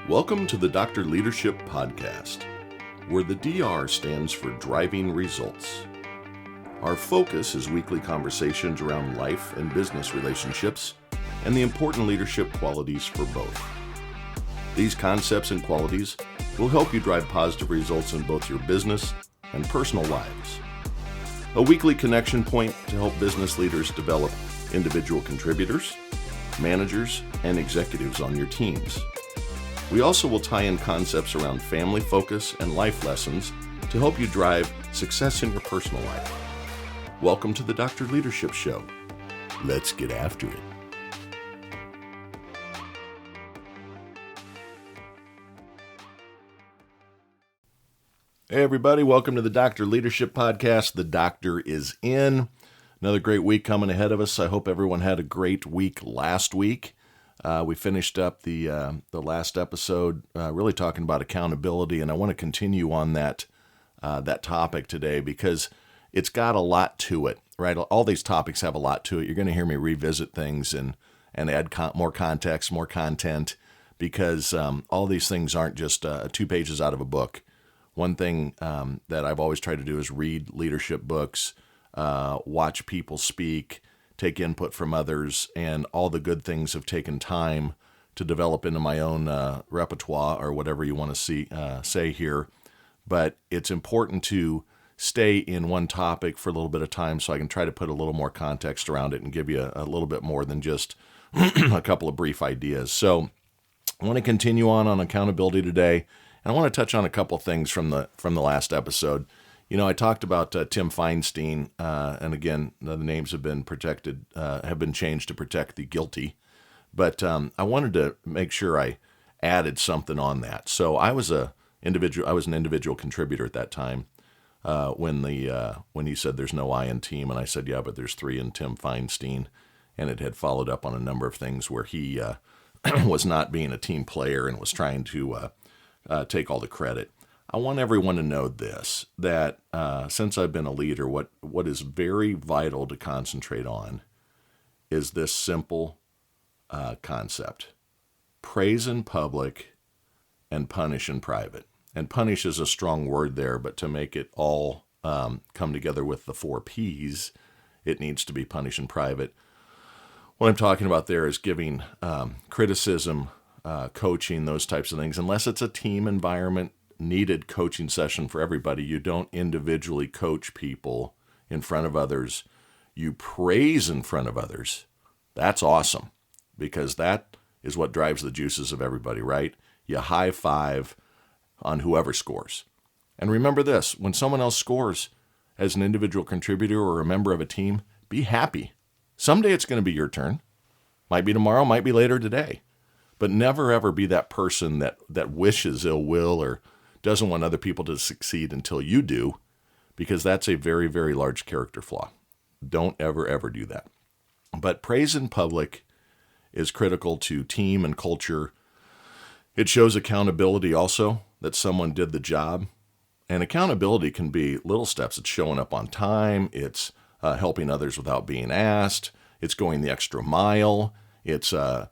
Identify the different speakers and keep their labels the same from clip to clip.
Speaker 1: Welcome to the Dr. Leadership Podcast, where the DR stands for Driving Results. Our focus is weekly conversations around life and business relationships and the important leadership qualities for both. These concepts and qualities will help you drive positive results in both your business and personal lives. A weekly connection point to help business leaders develop individual contributors, managers, and executives on your teams. We also will tie in concepts around family focus and life lessons to help you drive success in your personal life. Welcome to the Dr. Leadership Show. Let's get after it. Hey everybody, welcome to the Dr. Leadership Podcast. The doctor is in. Another great week coming ahead of us. I hope everyone had a great week last week. We finished up the last episode really talking about accountability, and I want to continue on that topic today because it's got a lot to it, right? All these topics have a lot to it. You're going to hear me revisit things and add more context, more content, because all these things aren't just 2 pages out of a book. One thing that I've always tried to do is read leadership books, watch people speak, take input from others, and all the good things have taken time to develop into my own repertoire or whatever you want to say here. But it's important to stay in one topic for a little bit of time so I can try to put a little more context around it and give you a little bit more than just a couple of brief ideas. So I want to continue on accountability today, and I want to touch on a couple things from the last episode. You know, I talked about Tim Feinstein, and again, the names have been changed to protect the guilty. But I wanted to make sure I added something on that. So I was an individual contributor at that time when he said there's no I in team, and I said, yeah, but there's 3 in Tim Feinstein, and it had followed up on a number of things where he was not being a team player and was trying to take all the credit. I want everyone to know this, that since I've been a leader, what is very vital to concentrate on is this simple concept. Praise in public and punish in private. And punish is a strong word there, but to make it all come together with the 4 Ps, it needs to be punish in private. What I'm talking about there is giving criticism, coaching, those types of things. Unless it's a team environment, needed coaching session for everybody. You don't individually coach people in front of others. You praise in front of others. That's awesome, because that is what drives the juices of everybody, right? You high five on whoever scores. And remember this, when someone else scores as an individual contributor or a member of a team, be happy. Someday it's going to be your turn. Might be tomorrow, might be later today. But never ever be that person that wishes ill will or doesn't want other people to succeed until you do, because that's a very, very large character flaw. Don't ever do that. But praise in public is critical to team and culture. It shows accountability also, that someone did the job. And accountability can be little steps. It's showing up on time. It's helping others without being asked. It's going the extra mile. It's, a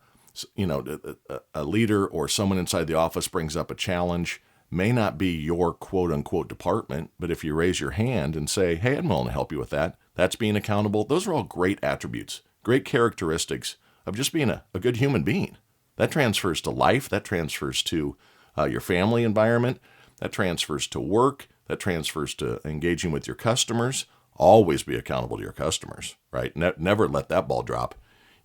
Speaker 1: leader or someone inside the office brings up a challenge. May not be your quote-unquote department, but if you raise your hand and say, hey, I'm willing to help you with that, that's being accountable. Those are all great attributes, great characteristics of just being a good human being. That transfers to life. That transfers to your family environment. That transfers to work. That transfers to engaging with your customers. Always be accountable to your customers, right? Never let that ball drop.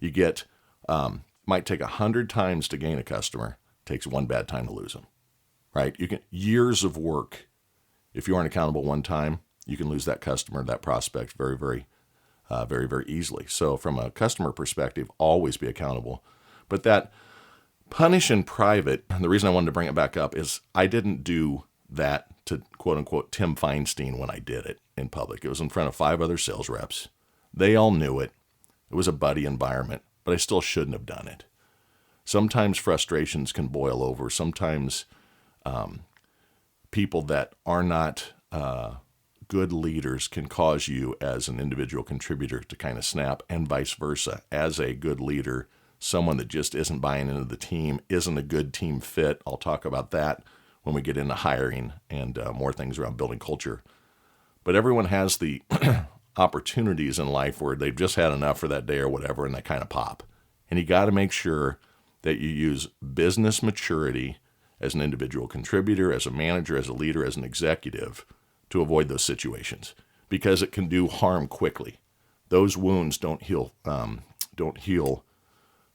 Speaker 1: You get, might take 100 times to gain a customer. Takes 1 bad time to lose them. Right? You can years of work. If you aren't accountable one time, you can lose that customer, that prospect very, very easily. So from a customer perspective, always be accountable. But that punish in private, and the reason I wanted to bring it back up is I didn't do that to quote unquote Tim Feinstein when I did it in public. It was in front of 5 other sales reps. They all knew it. It was a buddy environment, but I still shouldn't have done it. Sometimes frustrations can boil over. Sometimes people that are not good leaders can cause you as an individual contributor to kind of snap, and vice versa. As a good leader, someone that just isn't buying into the team, isn't a good team fit. I'll talk about that when we get into hiring and more things around building culture. But everyone has the opportunities in life where they've just had enough for that day or whatever, and they kind of pop. And you got to make sure that you use business maturity as an individual contributor, as a manager, as a leader, as an executive to avoid those situations, because it can do harm quickly. Those wounds don't heal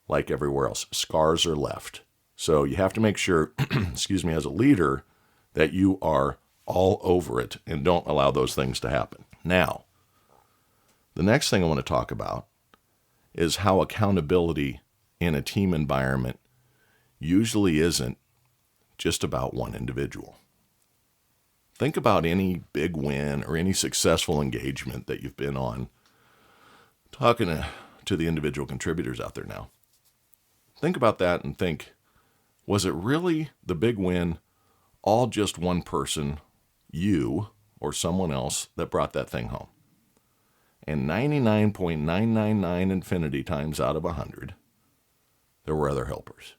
Speaker 1: like everywhere else. Scars are left. So you have to make sure, excuse me, as a leader, that you are all over it and don't allow those things to happen. Now, the next thing I want to talk about is how accountability in a team environment usually isn't just about one individual. Think about any big win or any successful engagement that you've been on. Talking to the individual contributors out there now. Think about that and think, was it really the big win, all just one person, you or someone else, that brought that thing home? And 99.999 infinity times out of 100, there were other helpers.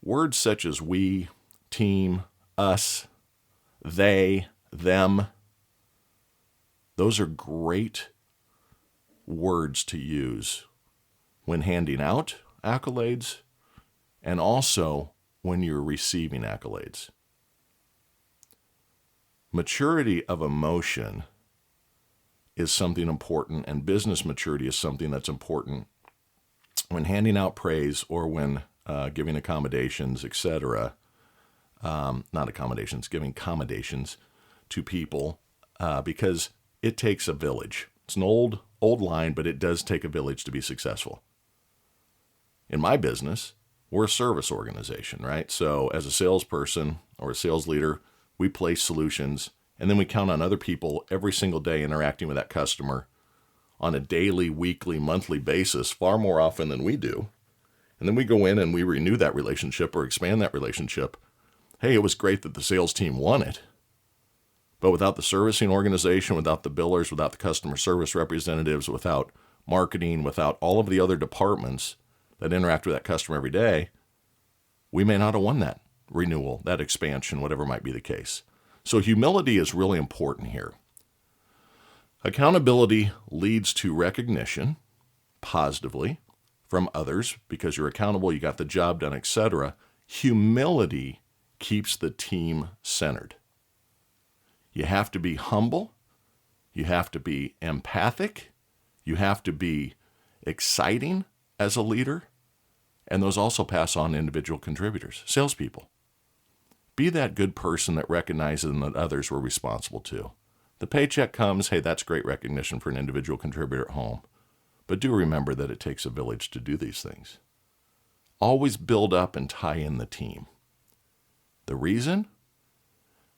Speaker 1: Words such as we, team, us, they, them, those are great words to use when handing out accolades and also when you're receiving accolades. Maturity of emotion is something important, and business maturity is something that's important when handing out praise or when giving accommodations, etc. Not accommodations, giving commendations to people because it takes a village. It's an old line, but it does take a village to be successful. In my business, we're a service organization, right? So as a salesperson or a sales leader, we place solutions, and then we count on other people every single day interacting with that customer on a daily, weekly, monthly basis, far more often than we do. And then we go in and we renew that relationship or expand that relationship. Hey, it was great that the sales team won it. But without the servicing organization, without the billers, without the customer service representatives, without marketing, without all of the other departments that interact with that customer every day, we may not have won that renewal, that expansion, whatever might be the case. So humility is really important here. Accountability leads to recognition positively from others because you're accountable, you got the job done, etc. Humility keeps the team centered. You have to be humble. You have to be empathic. You have to be exciting as a leader. And those also pass on to individual contributors, salespeople. Be that good person that recognizes that others were responsible too. The paycheck comes, hey, that's great recognition for an individual contributor at home. But do remember that it takes a village to do these things. Always build up and tie in the team. The reason?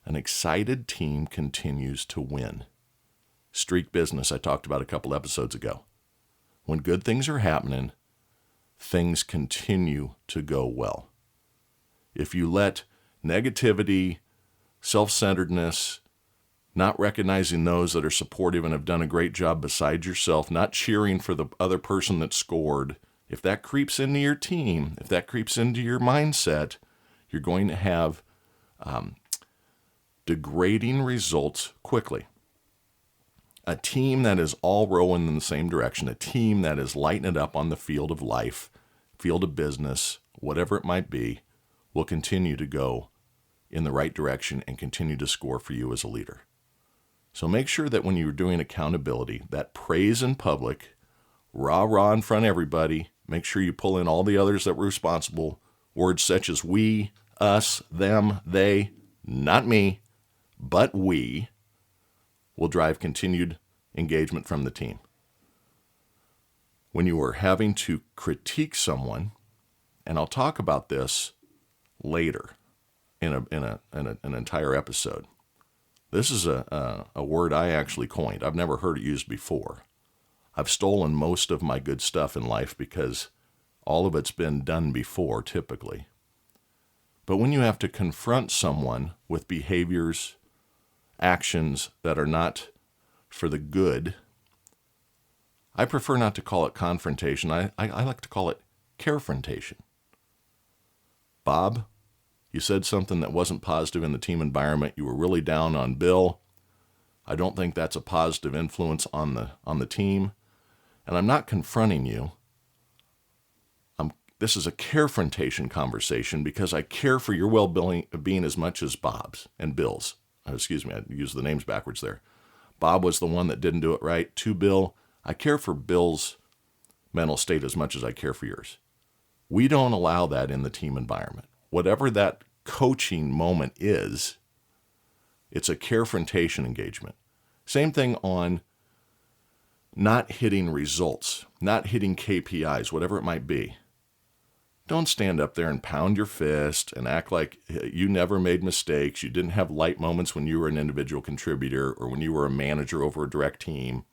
Speaker 1: An excited team continues to win. Streak business I talked about a couple episodes ago. When good things are happening, things continue to go well. If you let negativity, self-centeredness, not recognizing those that are supportive and have done a great job besides yourself, not cheering for the other person that scored, if that creeps into your team, if that creeps into your mindset, you're going to have degrading results quickly. A team that is all rowing in the same direction, a team that is lighting it up on the field of life, field of business, whatever it might be, will continue to go in the right direction and continue to score for you as a leader. So make sure that when you're doing accountability, that praise in public, rah-rah in front of everybody, make sure you pull in all the others that were responsible, words such as we, us, them, they, not me, but we, will drive continued engagement from the team. When you are having to critique someone, and I'll talk about this later in an entire episode. This is a word I actually coined. I've never heard it used before. I've stolen most of my good stuff in life because all of it's been done before, typically. But when you have to confront someone with behaviors, actions that are not for the good I prefer not to call it confrontation. I like to call it carefrontation. Bob, you said something that wasn't positive in the team environment. You were really down on Bill. I don't think that's a positive influence on the team. And I'm not confronting you. This is a carefrontation conversation because I care for your well-being as much as Bob's and Bill's. Excuse me, I used the names backwards there. Bob was the one that didn't do it right. To Bill, I care for Bill's mental state as much as I care for yours. We don't allow that in the team environment. Whatever that coaching moment is, it's a carefrontation engagement. Same thing on not hitting results, not hitting KPIs, whatever it might be. Don't stand up there and pound your fist and act like you never made mistakes. You didn't have light moments when you were an individual contributor or when you were a manager over a direct team.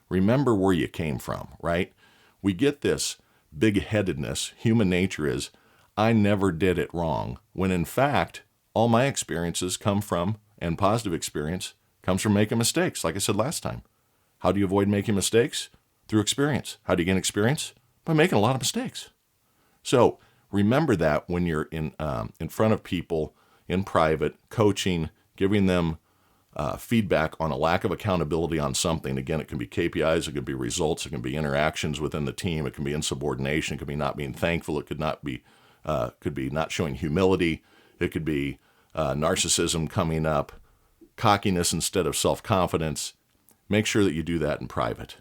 Speaker 1: Remember where you came from, right? We get this big-headedness. Human nature is, I never did it wrong, when in fact, all my experiences come from, and positive experience, comes from making mistakes, like I said last time. How do you avoid making mistakes? Through experience. How do you gain experience? By making a lot of mistakes. So remember that when you're in front of people in private, coaching, giving them feedback on a lack of accountability on something. Again, it can be KPIs, it can be results, it can be interactions within the team, it can be insubordination, it could be not being thankful, it could be not showing humility, it could be narcissism coming up, cockiness instead of self-confidence. Make sure that you do that in private.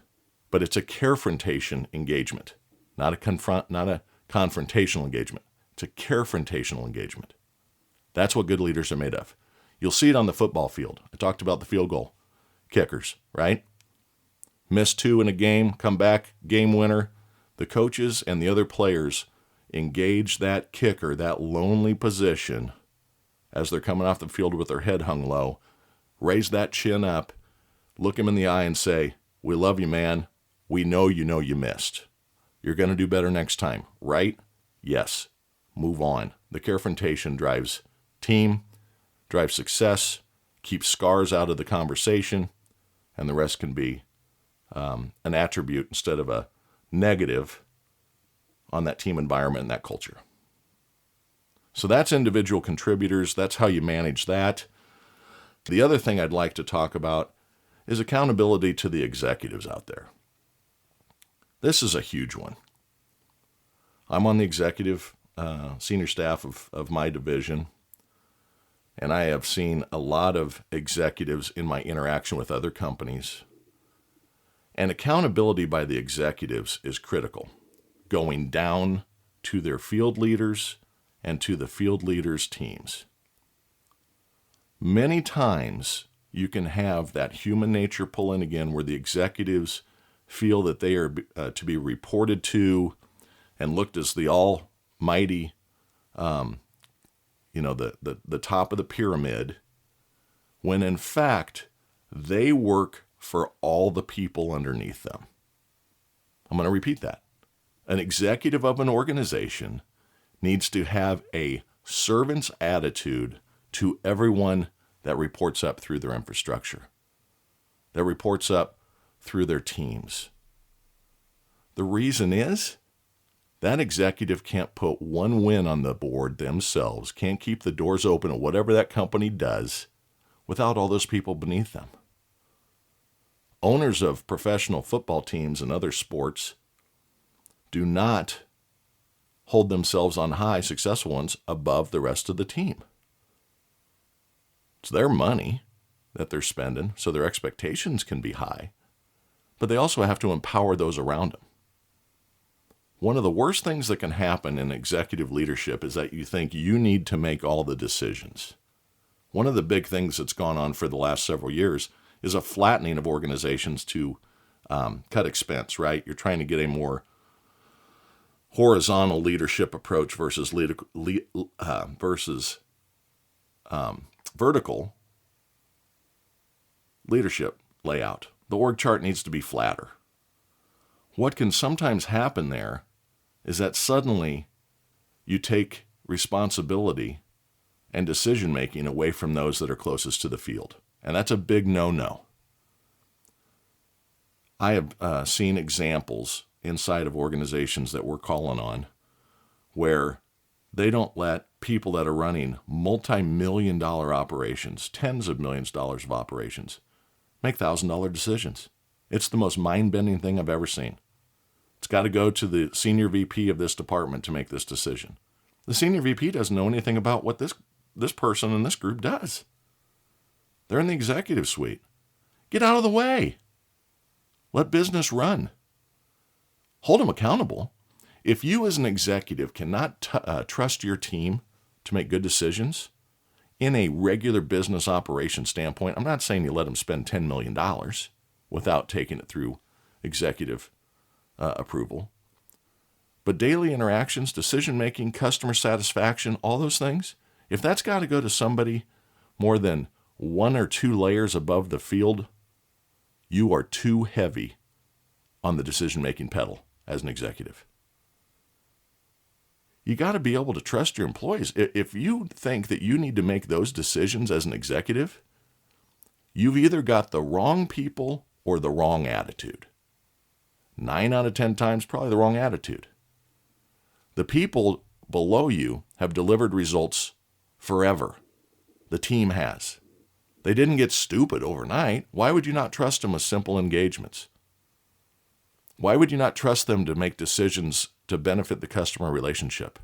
Speaker 1: But it's a carefrontation engagement, not a confrontational engagement. It's a carefrontational engagement. That's what good leaders are made of. You'll see it on the football field. I talked about the field goal kickers, right? Miss 2 in a game, come back, game winner. The coaches and the other players engage that kicker, that lonely position, as they're coming off the field with their head hung low. Raise that chin up, look him in the eye and say, we love you, man. We know you missed. You're going to do better next time, right? Yes. Move on. The carefrontation drives team, drives success, keeps scars out of the conversation, and the rest can be an attribute instead of a negative on that team environment and that culture. So that's individual contributors. That's how you manage that. The other thing I'd like to talk about is accountability to the executives out there. This is a huge one. I'm on the executive senior staff of my division, and I have seen a lot of executives in my interaction with other companies. And accountability by the executives is critical, going down to their field leaders and to the field leaders' teams. Many times you can have that human nature pull in again where the executives feel that they are to be reported to and looked as the almighty, the top of the pyramid, when in fact they work for all the people underneath them. I'm going to repeat that. An executive of an organization needs to have a servant's attitude to everyone that reports up through their infrastructure, that reports up through their teams. The reason is that executive can't put one win on the board themselves, can't keep the doors open at whatever that company does without all those people beneath them. Owners of professional football teams and other sports do not hold themselves on high, successful ones, above the rest of the team. It's their money that they're spending, so their expectations can be high, but they also have to empower those around them. One of the worst things that can happen in executive leadership is that you think you need to make all the decisions. One of the big things that's gone on for the last several years is a flattening of organizations to cut expense, right? You're trying to get a more horizontal leadership approach versus vertical leadership layout. The org chart needs to be flatter. What can sometimes happen there is that suddenly you take responsibility and decision-making away from those that are closest to the field. And that's a big no-no. I have seen examples inside of organizations that we're calling on where they don't let people that are running multi-million-dollar operations, tens of millions of dollars of operations, make $1,000 decisions. It's the most mind-bending thing I've ever seen. It's got to go to the senior VP of this department to make this decision. The senior VP doesn't know anything about what this person in this group does. They're in the executive suite. Get out of the way. Let business run. Hold them accountable. If you as an executive cannot trust your team to make good decisions in a regular business operation standpoint, I'm not saying you let them spend $10 million without taking it through executive approval. But daily interactions, decision-making, customer satisfaction, all those things, if that's got to go to somebody more than 1 or 2 layers above the field, you are too heavy on the decision-making pedal as an executive. You got to be able to trust your employees. If you think that you need to make those decisions as an executive, you've either got the wrong people or the wrong attitude. 9 out of 10 times, probably the wrong attitude. The people below you have delivered results forever. The team has. They didn't get stupid overnight. Why would you not trust them with simple engagements? Why would you not trust them to make decisions to benefit the customer relationship?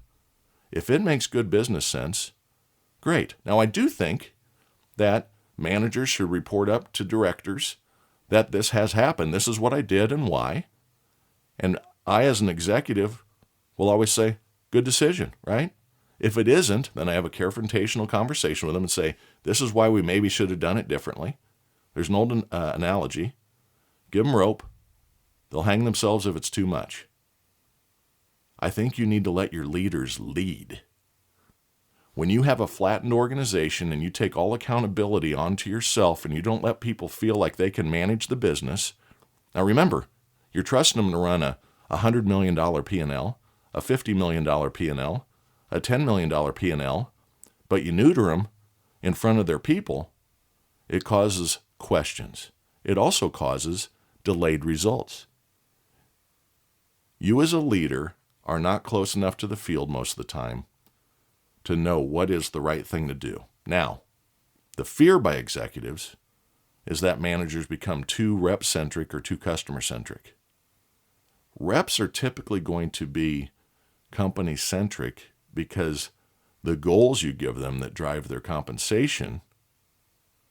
Speaker 1: If it makes good business sense, great. Now, I do think that managers should report up to directors that this has happened. This is what I did and why. And I, as an executive, will always say, good decision, right? If it isn't, then I have a confrontational conversation with them and say, this is why we maybe should have done it differently. There's an old analogy. Give them rope. They'll hang themselves if it's too much. I think you need to let your leaders lead. When you have a flattened organization and you take all accountability onto yourself and you don't let people feel like they can manage the business. Now remember, you're trusting them to run a $100 million P&L, a $50 million P&L, a $10 million P&L, but you neuter them in front of their people, it causes questions. It also causes delayed results. You as a leader are not close enough to the field most of the time to know what is the right thing to do. Now, the fear by executives is that managers become too rep-centric or too customer-centric. Reps are typically going to be company-centric because the goals you give them that drive their compensation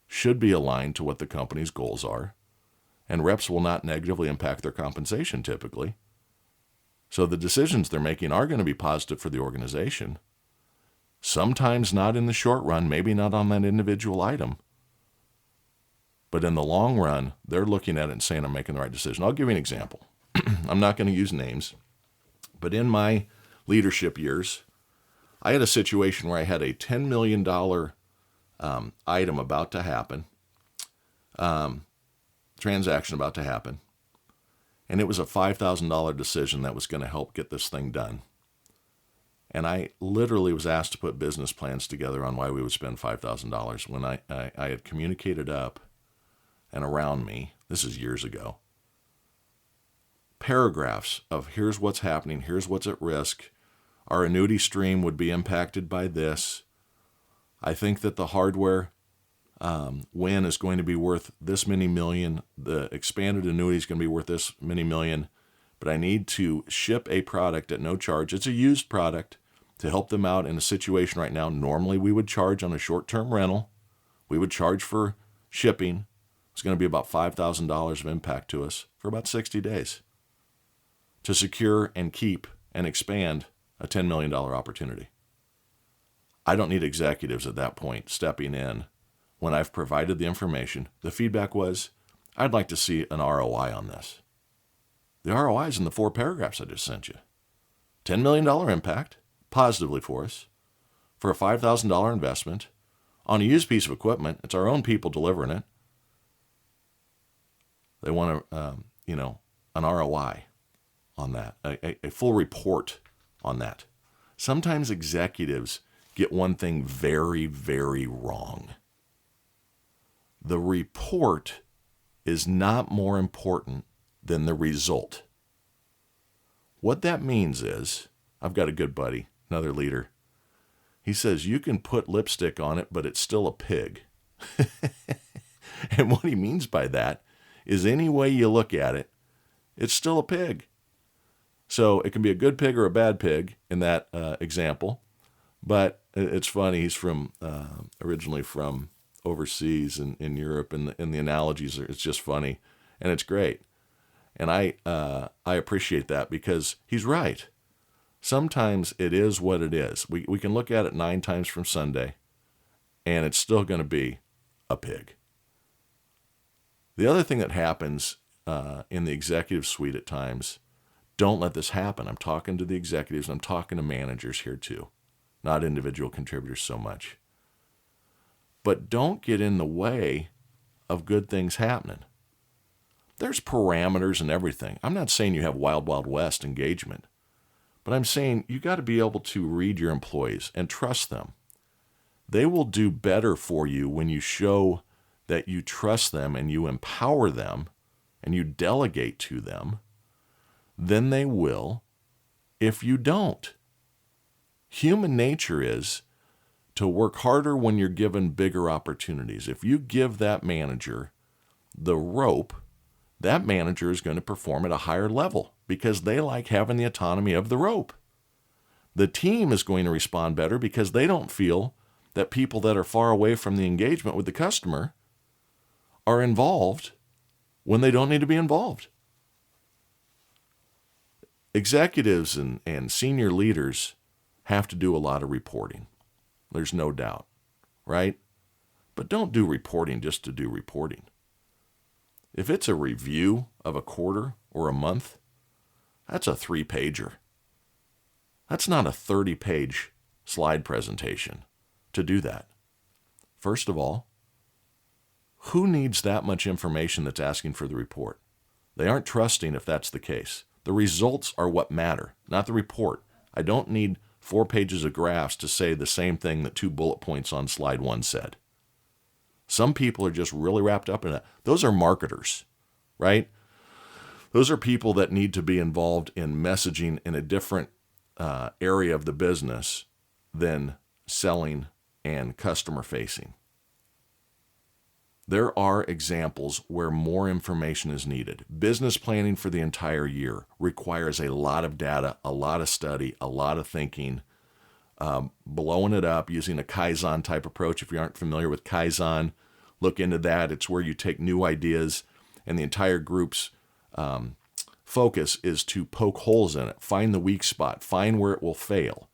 Speaker 1: should be aligned to what the company's goals are, and reps will not negatively impact their compensation typically. So the decisions they're making are going to be positive for the organization. Sometimes not in the short run, maybe not on that individual item. But in the long run, they're looking at it and saying, I'm making the right decision. I'll give you an example. I'm not going to use names, but in my leadership years, I had a situation where I had a $10 million item about to happen, transaction about to happen, and it was a $5,000 decision that was going to help get this thing done. And I literally was asked to put business plans together on why we would spend $5,000 when I had communicated up and around me, this is years ago, paragraphs of here's what's happening, here's what's at risk, our annuity stream would be impacted by this. I think that the hardware win is going to be worth this many million. The expanded annuity is going to be worth this many million. But I need to ship a product at no charge. It's a used product to help them out in a situation right now. Normally we would charge on a short-term rental. We would charge for shipping. It's going to be about $5,000 of impact to us for about 60 days to secure and keep and expand a $10 million opportunity. I don't need executives at that point stepping in when I've provided the information. The feedback was, I'd like to see an ROI on this. The ROI is in the 4 paragraphs I just sent you. $10 million impact, positively for us, for a $5,000 investment on a used piece of equipment. It's our own people delivering it. They want an ROI on that, a full report on that. Sometimes executives get one thing very, very wrong. The report is not more important than the result. What that means is, I've got a good buddy, another leader. He says, you can put lipstick on it, but it's still a pig. And what he means by that is any way you look at it, it's still a pig. So it can be a good pig or a bad pig in that example. But it's funny, he's from originally from overseas in Europe, and the analogies, it's just funny, and it's great. And I appreciate that because he's right. Sometimes it is what it is. We can look at it 9 times from Sunday, and it's still going to be a pig. The other thing that happens in the executive suite at times, don't let this happen. I'm talking to the executives, I'm talking to managers here too, not individual contributors so much. But don't get in the way of good things happening. There's parameters and everything. I'm not saying you have wild, wild west engagement, but I'm saying you got to be able to read your employees and trust them. They will do better for you when you show that you trust them and you empower them and you delegate to them than they will if you don't. Human nature is to work harder when you're given bigger opportunities. If you give that manager the rope, that manager is going to perform at a higher level because they like having the autonomy of the rope. The team is going to respond better because they don't feel that people that are far away from the engagement with the customer are involved when they don't need to be involved. Executives and senior leaders have to do a lot of reporting. There's no doubt, right? But don't do reporting just to do reporting. If it's a review of a quarter or a month, that's a 3-pager. That's not a 30-page slide presentation to do that. First of all, who needs that much information that's asking for the report? They aren't trusting if that's the case. The results are what matter, not the report. I don't need 4 pages of graphs to say the same thing that 2 bullet points on slide 1 said. Some people are just really wrapped up in it. Those are marketers, right? Those are people that need to be involved in messaging in a different area of the business than selling and customer facing. There are examples where more information is needed. Business planning for the entire year requires a lot of data, a lot of study, a lot of thinking, blowing it up using a Kaizen type approach. If you aren't familiar with Kaizen, look into that. It's where you take new ideas and the entire group's focus is to poke holes in it, find the weak spot, find where it will fail.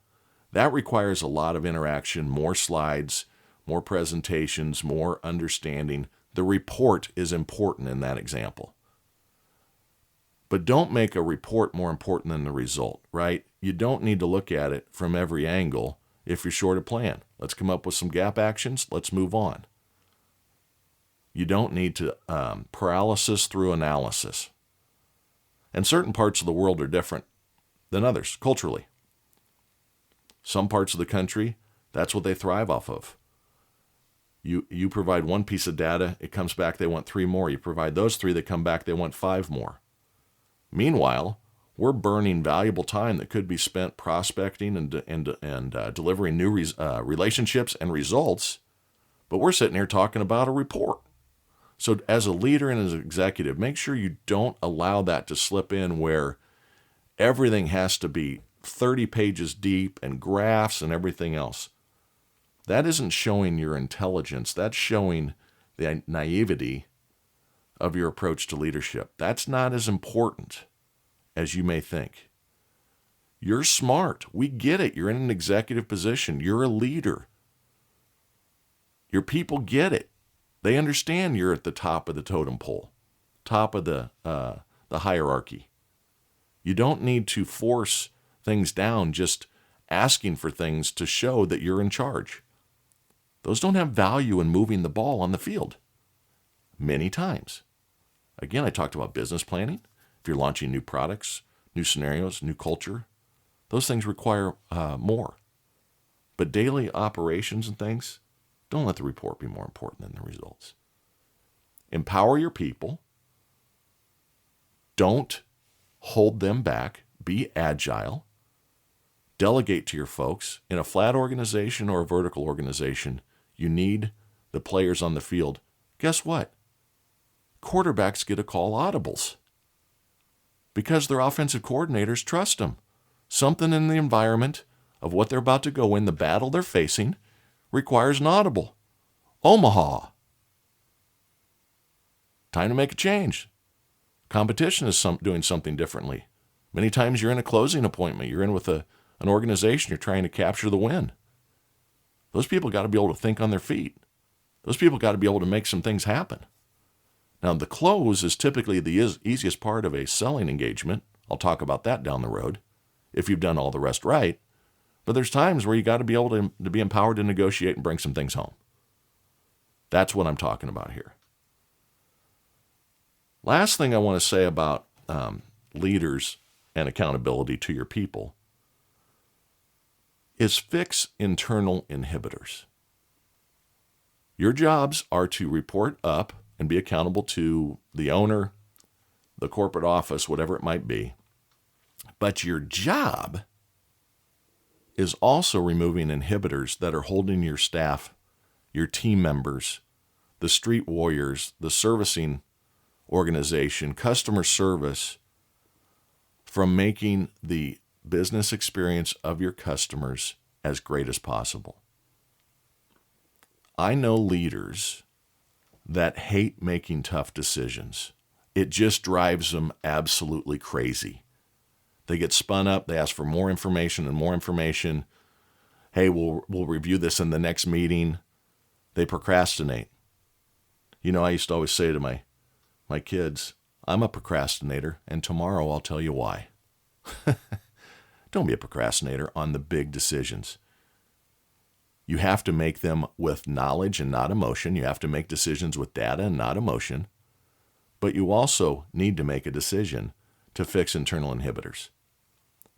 Speaker 1: That requires a lot of interaction, more slides, more presentations, more understanding. The report is important in that example. But don't make a report more important than the result, right? You don't need to look at it from every angle if you're short a plan. Let's come up with some gap actions. Let's move on. You don't need to paralysis through analysis. And certain parts of the world are different than others culturally. Some parts of the country, that's what they thrive off of. You provide one piece of data, it comes back, they want 3 more. You provide those 3, they come back, they want 5 more. Meanwhile, we're burning valuable time that could be spent prospecting and delivering new relationships and results, but we're sitting here talking about a report. So as a leader and as an executive, make sure you don't allow that to slip in where everything has to be 30 pages deep and graphs and everything else. That isn't showing your intelligence. That's showing the naivety of your approach to leadership. That's not as important as you may think. You're smart. We get it. You're in an executive position. You're a leader. Your people get it. They understand you're at the top of the totem pole, top of the hierarchy. You don't need to force things down just asking for things to show that you're in charge. Those don't have value in moving the ball on the field many times. Again, I talked about business planning. If you're launching new products, new scenarios, new culture, those things require more. But daily operations and things, don't let the report be more important than the results. Empower your people. Don't hold them back. Be agile. Delegate to your folks. In a flat organization or a vertical organization, you need the players on the field. Guess what? Quarterbacks get to call audibles because their offensive coordinators trust them. Something in the environment of what they're about to go in, the battle they're facing, requires an audible. Omaha. Time to make a change. Competition is doing something differently. Many times you're in a closing appointment. You're in with an organization. You're trying to capture the win. Those people got to be able to think on their feet. Those people got to be able to make some things happen. Now, the close is typically the easiest part of a selling engagement. I'll talk about that down the road if you've done all the rest right. But there's times where you got to be able to be empowered to negotiate and bring some things home. That's what I'm talking about here. Last thing I want to say about leaders and accountability to your people is fix internal inhibitors. Your jobs are to report up and be accountable to the owner, the corporate office, whatever it might be. But your job is also removing inhibitors that are holding your staff, your team members, the street warriors, the servicing organization, customer service, from making the business experience of your customers as great as possible. I know leaders that hate making tough decisions. It just drives them absolutely crazy. They get spun up. They ask for more information and more information. Hey, we'll review this in the next meeting. They procrastinate. You know, I used to always say to my kids, I'm a procrastinator, and tomorrow I'll tell you why. Don't be a procrastinator on the big decisions. You have to make them with knowledge and not emotion. You have to make decisions with data and not emotion. But you also need to make a decision to fix internal inhibitors.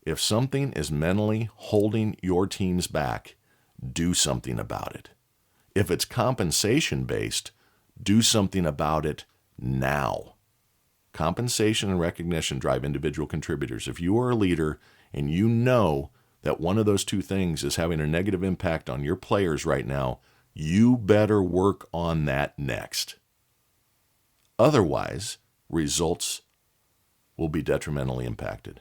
Speaker 1: If something is mentally holding your teams back, do something about it. If it's compensation-based, do something about it now. Compensation and recognition drive individual contributors. If you are a leader and you know that one of those two things is having a negative impact on your players right now, you better work on that next. Otherwise, results will be detrimentally impacted.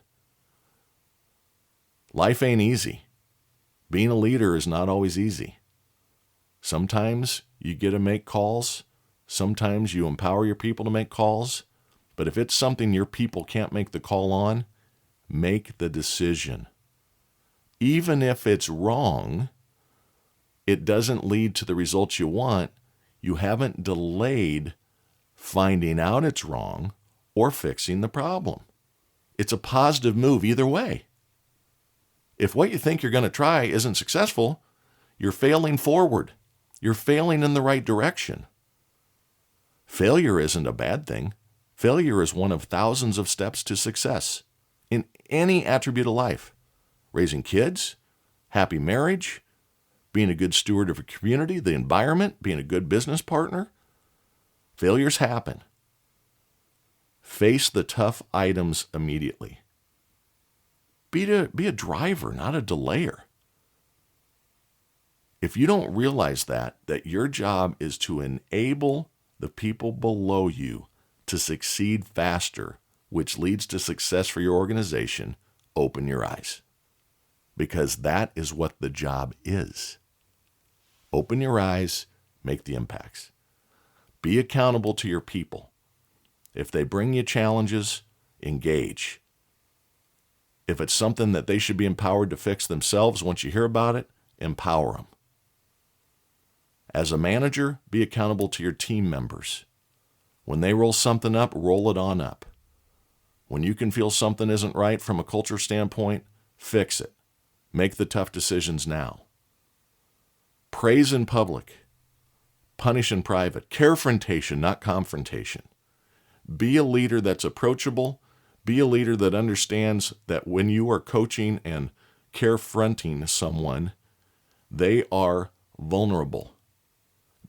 Speaker 1: Life ain't easy. Being a leader is not always easy. Sometimes you get to make calls. Sometimes you empower your people to make calls. But if it's something your people can't make the call on, make the decision. Even if it's wrong, it doesn't lead to the results you want. You haven't delayed finding out it's wrong or fixing the problem. It's a positive move either way. If what you think you're going to try isn't successful, you're failing forward. You're failing in the right direction. Failure isn't a bad thing. Failure is one of thousands of steps to success in any attribute of life. Raising kids, happy marriage, being a good steward of a community, the environment, being a good business partner. Failures happen. Face the tough items immediately. Be a driver, not a delayer. If you don't realize that your job is to enable the people below you to succeed faster, which leads to success for your organization, open your eyes. Because that is what the job is. Open your eyes, make the impacts. Be accountable to your people. If they bring you challenges, engage. If it's something that they should be empowered to fix themselves once you hear about it, empower them. As a manager, be accountable to your team members. When they roll something up, roll it on up. When you can feel something isn't right from a culture standpoint, fix it. Make the tough decisions now. Praise in public. Punish in private. Carefrontation, not confrontation. Be a leader that's approachable. Be a leader that understands that when you are coaching and carefronting someone, they are vulnerable.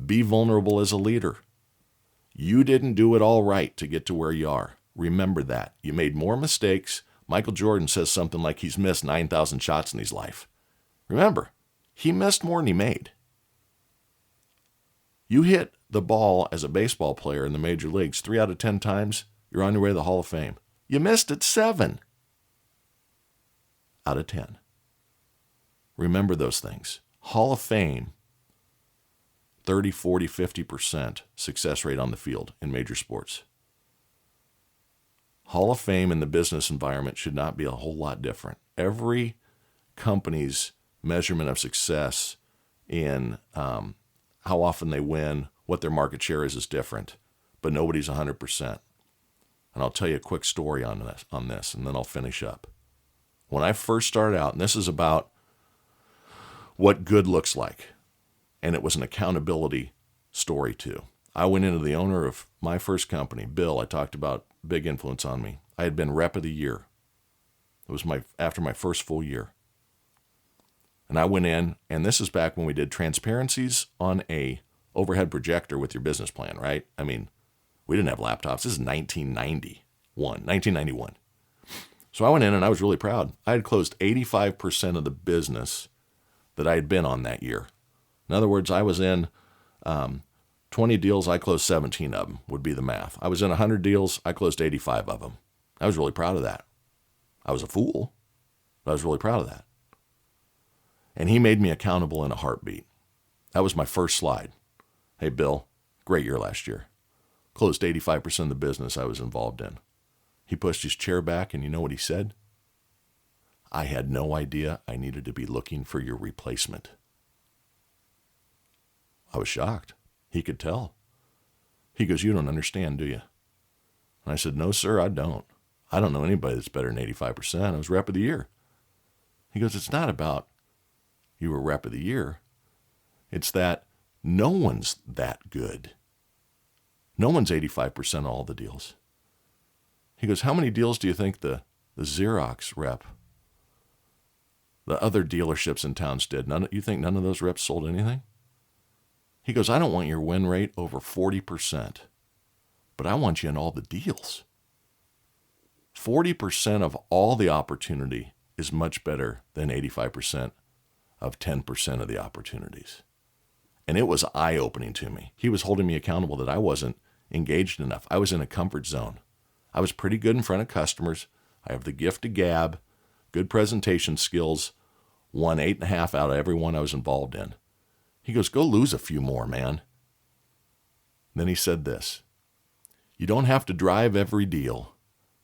Speaker 1: Be vulnerable as a leader. You didn't do it all right to get to where you are. Remember that. You made more mistakes. Michael Jordan says something like he's missed 9,000 shots in his life. Remember, he missed more than he made. You hit the ball as a baseball player in the major leagues 3 out of 10 times, you're on your way to the Hall of Fame. You missed it 7 out of 10. Remember those things. Hall of Fame, 30, 40, 50% success rate on the field in major sports. Hall of Fame in the business environment should not be a whole lot different. Every company's measurement of success in how often they win, what their market share is different, but nobody's 100%. And I'll tell you a quick story on this, and then I'll finish up. When I first started out, and this is about what good looks like, and it was an accountability story too. I went into the owner of my first company, Bill. I talked about big influence on me. I had been rep of the year. It was after my first full year. And I went in, and this is back when we did transparencies on a overhead projector with your business plan, right? I mean, we didn't have laptops. This is 1991. So I went in and I was really proud. I had closed 85% of the business that I had been on that year. In other words, I was in 20 deals, I closed 17 of them, would be the math. I was in 100 deals, I closed 85 of them. I was really proud of that. I was a fool, but I was really proud of that. And he made me accountable in a heartbeat. That was my first slide. Hey, Bill, great year last year. Closed 85% of the business I was involved in. He pushed his chair back, and you know what he said? I had no idea I needed to be looking for your replacement. I was shocked. He could tell. He goes, you don't understand, do you? And I said, no, sir, I don't. I don't know anybody that's better than 85%. I was rep of the year. He goes, it's not about you were rep of the year. It's that no one's that good. No one's 85% of all the deals. He goes, how many deals do you think the Xerox rep, the other dealerships in towns did? You think none of those reps sold anything? He goes, I don't want your win rate over 40%, but I want you in all the deals. 40% of all the opportunity is much better than 85% of 10% of the opportunities. And it was eye-opening to me. He was holding me accountable that I wasn't engaged enough. I was in a comfort zone. I was pretty good in front of customers. I have the gift of gab, good presentation skills, won 8.5 out of every one I was involved in. He goes, go lose a few more, man. Then he said this, you don't have to drive every deal,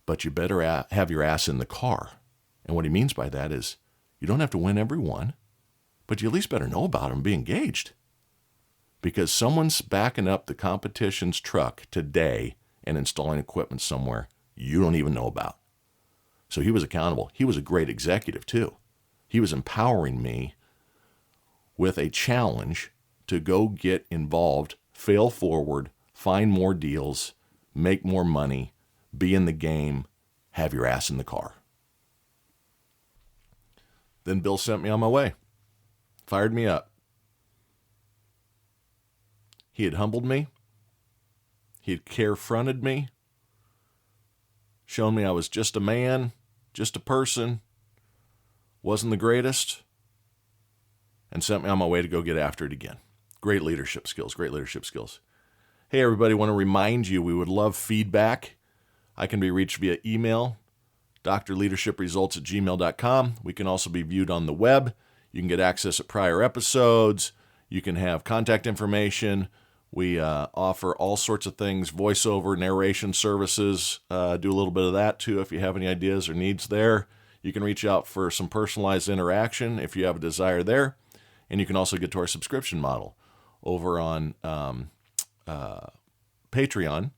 Speaker 1: but you better have your ass in the car. And what he means by that is you don't have to win every one, but you at least better know about them and be engaged. Because someone's backing up the competition's truck today and installing equipment somewhere you don't even know about. So he was accountable. He was a great executive too. He was empowering me with a challenge to go get involved, fail forward, find more deals, make more money, be in the game, have your ass in the car. Then Bill sent me on my way, fired me up. He had humbled me. He had carefronted me, shown me I was just a man, just a person, wasn't the greatest, and sent me on my way to go get after it again. Great leadership skills, great leadership skills. Hey, everybody, want to remind you we would love feedback. I can be reached via email, drleadershipresults@gmail.com. We can also be viewed on the web. You can get access to prior episodes. You can have contact information. We offer all sorts of things, voiceover, narration services. Do a little bit of that, too, if you have any ideas or needs there. You can reach out for some personalized interaction if you have a desire there. And you can also get to our subscription model over on Patreon,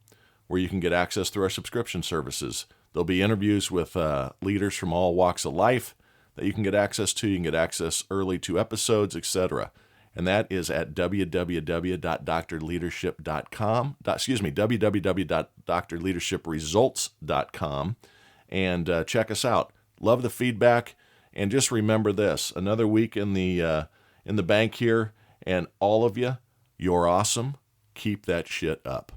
Speaker 1: where you can get access through our subscription services. There'll be interviews with leaders from all walks of life that you can get access to. You can get access early to episodes, etc. And that is at www.drleadership.com. www.drleadershipresults.com. And check us out. Love the feedback. And just remember this, another week in the bank here, and all of you, you're awesome. Keep that shit up.